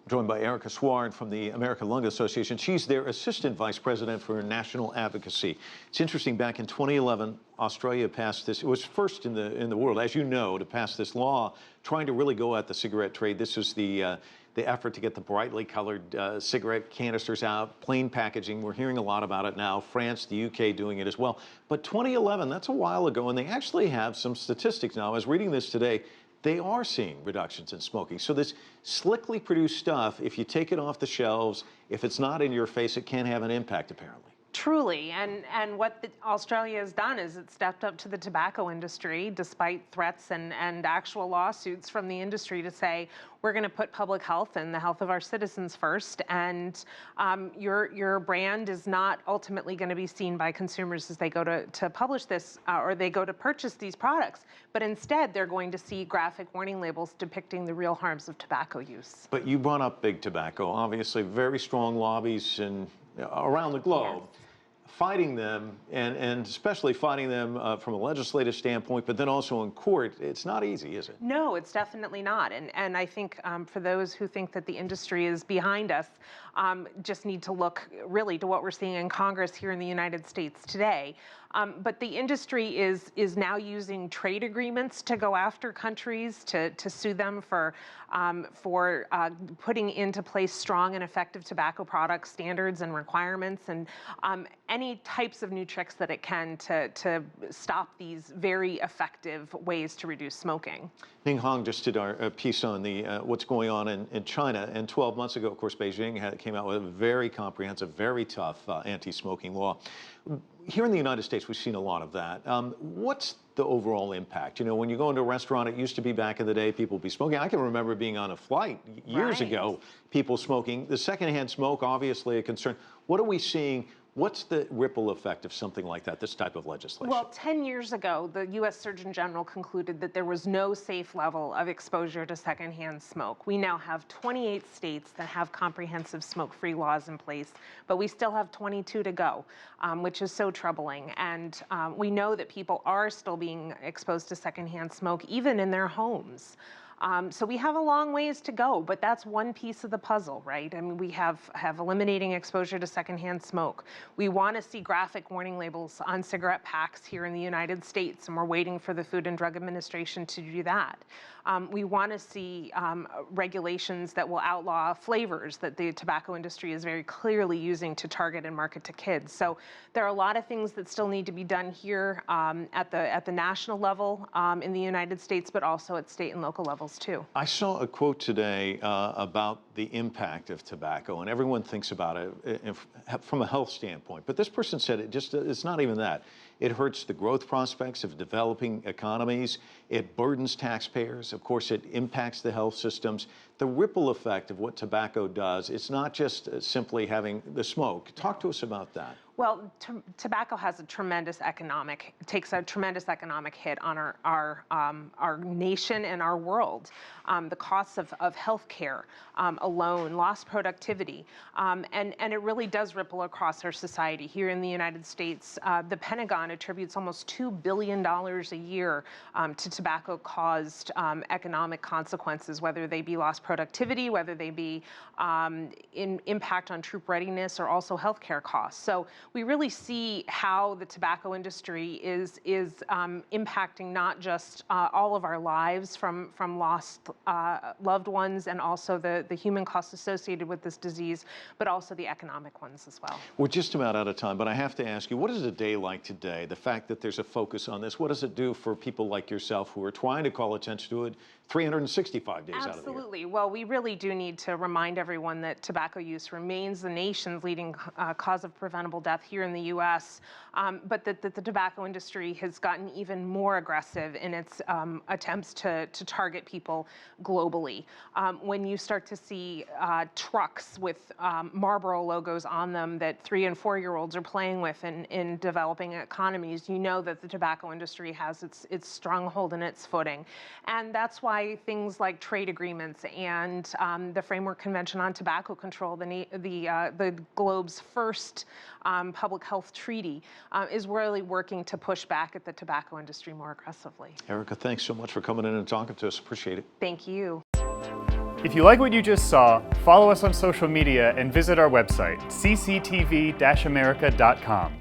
Joined by Erika Sward from the American Lung Association. She's their Assistant Vice President for National Advocacy. It's interesting, back in 2011, Australia passed this. It was first in the world, as you know, to pass this law trying to really go at the cigarette trade. This was the effort to get the brightly colored cigarette canisters out, plain packaging. We're hearing a lot about it now. France, the UK doing it as well. But 2011, that's a while ago, and they actually have some statistics now. I was reading this today. They are seeing reductions in smoking. So this slickly produced stuff, if you take it off the shelves, if it's not in your face, it can have an impact, apparently. Truly, and what Australia has done is it stepped up to the tobacco industry, despite threats and actual lawsuits from the industry, to say, we're going to put public health and the health of our citizens first, and your brand is not ultimately going to be seen by consumers as they go to publish this or they go to purchase these products, but instead they're going to see graphic warning labels depicting the real harms of tobacco use. But you brought up big tobacco, obviously very strong lobbies around the globe. Yes. Fighting them, and especially fighting them from a legislative standpoint, but then also in court, it's not easy, is it? No, it's definitely not. And I think for those who think that the industry is behind us, just need to look really to what we're seeing in Congress here in the United States today. But the industry is now using trade agreements to go after countries, to sue them for putting into place strong and effective tobacco product standards and requirements, and any types of new tricks that it can to stop these very effective ways to reduce smoking. Ning Hong just did our piece on the what's going on in China, and 12 months ago, of course, Beijing came out with a very comprehensive, very tough anti-smoking law. Here in the United States, we've seen a lot of that. What's the overall impact? You know, when you go into a restaurant, it used to be back in the day, people would be smoking. I can remember being on a flight years ago, people smoking. The secondhand smoke, obviously a concern. What are we seeing? What's the ripple effect of something like that, this type of legislation? Well, 10 years ago, the U.S. Surgeon General concluded that there was no safe level of exposure to secondhand smoke. We now have 28 states that have comprehensive smoke-free laws in place, but we still have 22 to go, which is so troubling. And we know that people are still being exposed to secondhand smoke, even in their homes. So we have a long ways to go, but that's one piece of the puzzle, right? I mean, we have eliminating exposure to secondhand smoke. We want to see graphic warning labels on cigarette packs here in the United States, and we're waiting for the Food and Drug Administration to do that. We want to see regulations that will outlaw flavors that the tobacco industry is very clearly using to target and market to kids. So there are a lot of things that still need to be done here at the national level in the United States, but also at state and local levels too. I saw a quote today about the impact of tobacco, and everyone thinks about it from a health standpoint. But this person said it's not even that. It hurts the growth prospects of developing economies. It burdens taxpayers. Of course, it impacts the health systems. The ripple effect of what tobacco does, it's not just simply having the smoke. Talk to us about that. Well, tobacco has takes a tremendous economic hit on our nation and our world. The costs of health care alone, lost productivity, and it really does ripple across our society. Here in the United States, the Pentagon attributes almost $2 billion a year to tobacco-caused economic consequences, whether they be lost productivity, whether they be impact on troop readiness, or also health care costs. So we really see how the tobacco industry is impacting not just all of our lives from lost loved ones, and also the human costs associated with this disease, but also the economic ones as well. We're just about out of time, but I have to ask you, what is a day like today? The fact that there's a focus on this, what does it do for people like yourself who are trying to call attention to it 365 days out of the year? Absolutely. Well, we really do need to remind everyone that tobacco use remains the nation's leading cause of preventable death here in the U.S., but that the tobacco industry has gotten even more aggressive in its attempts to target people globally. When you start to see trucks with Marlboro logos on them that 3- and 4-year-olds are playing with in developing economies, you know that the tobacco industry has its stronghold and its footing. And that's why things like trade agreements and the Framework Convention on Tobacco Control, the globe's first public health treaty, is really working to push back at the tobacco industry more aggressively. Erika, thanks so much for coming in and talking to us. Appreciate it. Thank you. If you like what you just saw, follow us on social media and visit our website, CCTV-America.com.